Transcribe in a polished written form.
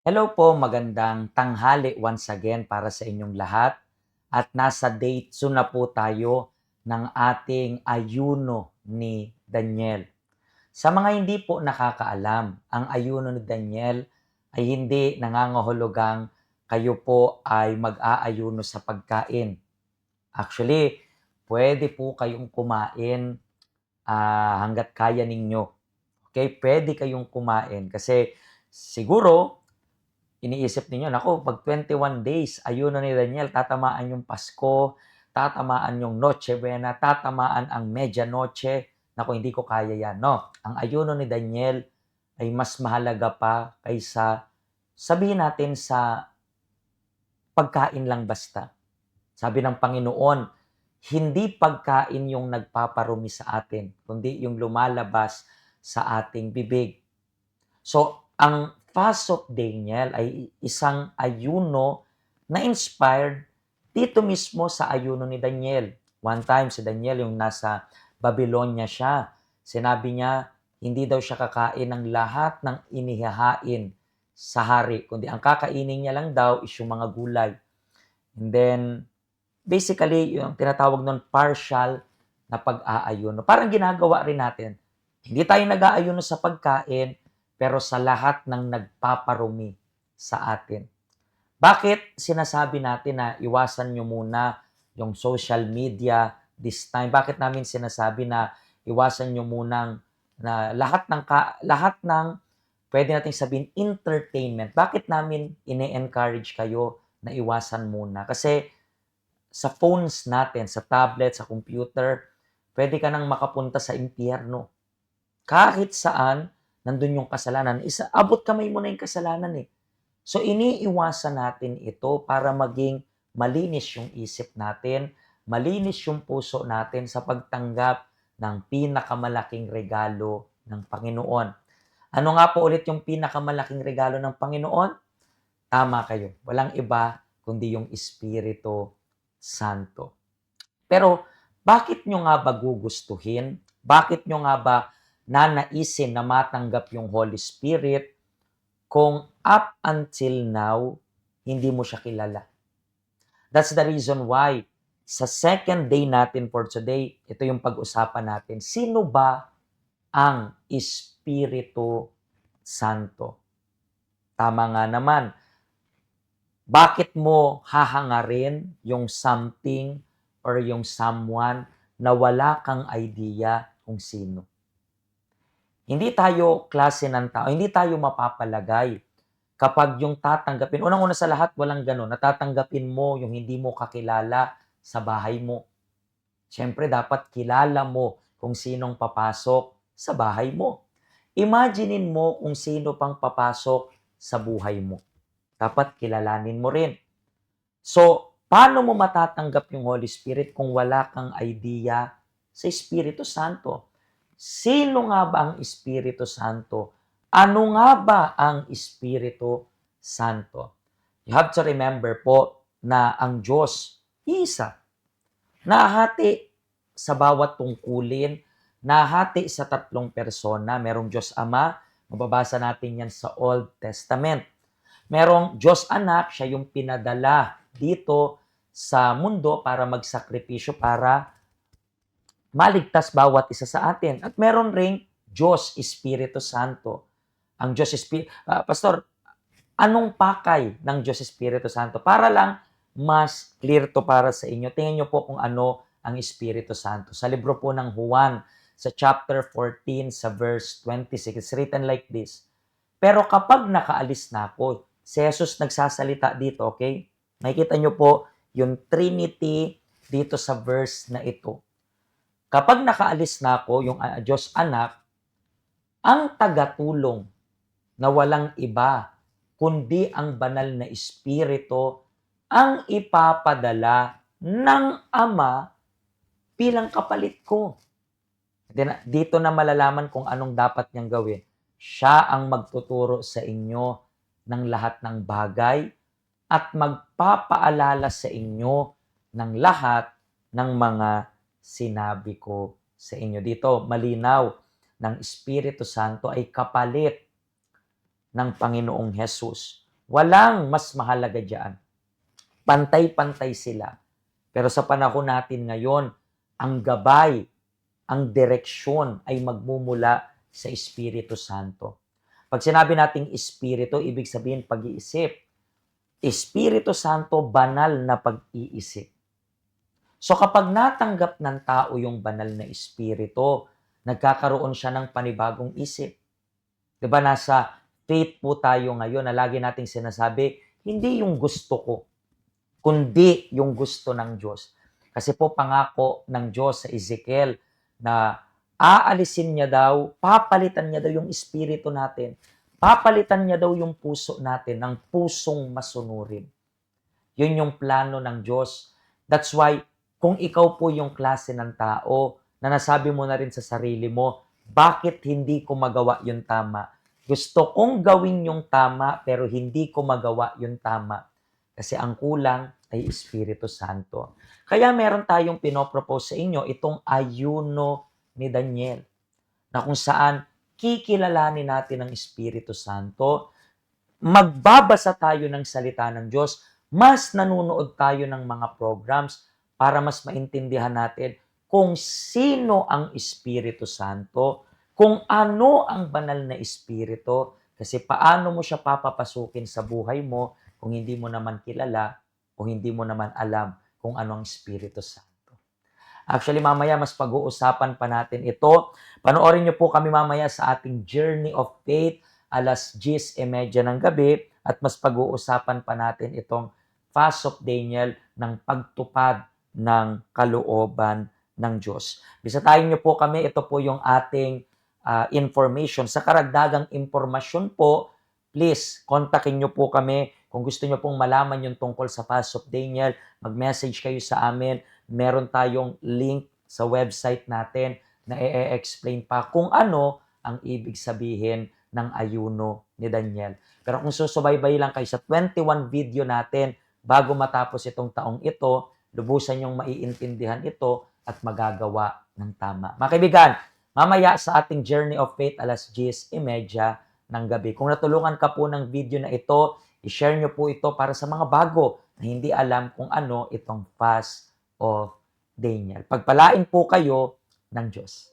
Hello po, magandang tanghali once again para sa inyong lahat. At nasa day 2 na po tayo ng ating ayuno ni Daniel. Sa mga hindi po nakakaalam, ang ayuno ni Daniel ay hindi nangangahulugang kayo po ay mag-aayuno sa pagkain. Actually, pwede po kayong kumain hanggat kaya ninyo. Okay, pwede kayong kumain kasi siguro iniisip ninyo, naku, pag 21 days, ayuno ni Daniel, tatamaan yung Pasko, tatamaan yung Noche Buena, tatamaan ang Medianoche. Naku, hindi ko kaya yan. No, ang ayuno ni Daniel ay mas mahalaga pa kaysa sabihin natin sa pagkain lang basta. Sabi ng Panginoon, hindi pagkain yung nagpaparumi sa atin, kundi yung lumalabas sa ating bibig. So, ang fast of Daniel ay isang ayuno na inspired dito mismo sa ayuno ni Daniel. One time, si Daniel yung nasa Babylonia siya. Sinabi niya, hindi daw siya kakain ng lahat ng inihahain sa hari, kundi ang kakainin niya lang daw is yung mga gulay. And then, basically, yung tinatawag nun partial na pag-aayuno. Parang ginagawa rin natin. Hindi tayo nag-aayuno sa pagkain, pero sa lahat ng nagpaparumi sa atin. Bakit sinasabi natin na iwasan nyo muna yung social media this time? Bakit namin sinasabi na iwasan nyo munang na lahat ng pwede nating sabihin entertainment? Bakit namin ine-encourage kayo na iwasan muna? Kasi sa phones natin, sa tablet, sa computer, pwede ka nang makapunta sa impyerno. Kahit saan, nandun yung kasalanan. Abot kamay mo na yung kasalanan eh. So, iniiwasan natin ito para maging malinis yung isip natin, malinis yung puso natin sa pagtanggap ng pinakamalaking regalo ng Panginoon. Ano nga po ulit yung pinakamalaking regalo ng Panginoon? Tama kayo. Walang iba kundi yung Espiritu Santo. Pero bakit nyo nga ba gugustuhin? Bakit nyo nga ba nanaisin na matanggap yung Holy Spirit kung up until now, hindi mo siya kilala? That's the reason why sa second day natin for today, ito yung pag-usapan natin. Sino ba ang Espiritu Santo? Tama nga naman, bakit mo hahangarin yung something or yung someone na wala kang idea kung sino? Hindi tayo klase ng tao, hindi tayo mapapalagay kapag yung tatanggapin, unang-una sa lahat, walang gano'n, natatanggapin mo yung hindi mo kakilala sa bahay mo. Siyempre, dapat kilala mo kung sinong papasok sa bahay mo. Imaginein mo kung sino pang papasok sa buhay mo. Dapat kilalanin mo rin. So, paano mo matatanggap yung Holy Spirit kung wala kang idea sa Espiritu Santo? Sino nga ba ang Espiritu Santo? Ano nga ba ang Espiritu Santo? You have to remember po na ang Diyos, isa, nahati sa bawat tungkulin, nahati sa tatlong persona. Merong Diyos Ama, mababasa natin yan sa Old Testament. Merong Diyos Anak, siya yung pinadala dito sa mundo para magsakripisyo para maligtas bawat isa sa atin. At meron ring Diyos Espiritu Santo. Ang Diyos Espiritu, Pastor, anong pakay ng Diyos Espiritu Santo? Para lang mas clear to para sa inyo, tingnan niyo po kung ano ang Espiritu Santo. Sa libro po ng Juan, sa chapter 14, sa verse 26, it's written like this: pero kapag nakaalis na ako, si Jesus nagsasalita dito, okay? Makikita nyo po yung Trinity dito sa verse na ito. Kapag nakaalis na ako, yung Diyos Anak, ang tagatulong na walang iba, kundi ang banal na Espiritu, ang ipapadala ng Ama bilang kapalit ko. Dito na malalaman kung anong dapat niyang gawin. Siya ang magtuturo sa inyo ng lahat ng bagay at magpapaalala sa inyo ng lahat ng mga sinabi ko sa inyo. Dito, malinaw ng Espiritu Santo ay kapalit ng Panginoong Hesus. Walang mas mahalaga diyan. Pantay-pantay sila. Pero sa panahon natin ngayon, ang gabay, ang direksyon ay magmumula sa Espiritu Santo. Pag sinabi nating Espiritu, ibig sabihin pag-iisip. Espiritu Santo, banal na pag-iisip. So kapag natanggap ng tao yung banal na Espiritu, nagkakaroon siya ng panibagong isip. 'Di ba nasa faith po tayo ngayon na lagi nating sinasabi, hindi yung gusto ko, kundi yung gusto ng Diyos. Kasi po pangako ng Diyos sa Ezekiel na aalisin niya daw, papalitan niya daw yung espiritu natin. Papalitan niya daw yung puso natin ng pusong masunurin. Yun yung plano ng Diyos. That's why, kung ikaw po yung klase ng tao na nasabi mo na rin sa sarili mo, bakit hindi ko magawa yung tama? Gusto kong gawin yung tama, pero hindi ko magawa yung tama. Kasi ang kulang ay Espiritu Santo. Kaya meron tayong pinopropose sa inyo, itong ayuno ni Daniel, na kung saan kikilalanin natin ang Espiritu Santo, magbabasa tayo ng salita ng Diyos, mas nanonood tayo ng mga programs para mas maintindihan natin kung sino ang Espiritu Santo, kung ano ang banal na Espiritu, kasi paano mo siya papapasukin sa buhay mo kung hindi mo naman kilala o hindi mo naman alam kung ano ang Espiritu Santo. Actually, mamaya mas pag-uusapan pa natin ito. Panoorin niyo po kami mamaya sa ating Journey of Faith, alas 10:30 ng gabi, at mas pag-uusapan pa natin itong Fast of Daniel ng pagtupad ng kalooban ng Diyos. Bisitahin niyo po kami, ito po yung ating information. Sa karagdagang impormasyon po, please, kontakin niyo po kami. Kung gusto niyo pong malaman yung tungkol sa Fast of Daniel, mag-message kayo sa amin. Meron tayong link sa website natin na i-explain pa kung ano ang ibig sabihin ng ayuno ni Daniel. Pero kung susubaybay lang kayo sa 21 video natin bago matapos itong taong ito, lubusan yung maiintindihan ito at magagawa ng tama. Mga kaibigan, mamaya sa ating Journey of Faith alas 10:30 ng gabi. Kung natulungan ka po ng video na ito, i-share nyo po ito para sa mga bago na hindi alam kung ano itong Fast of Daniel. Pagpalain po kayo ng Diyos.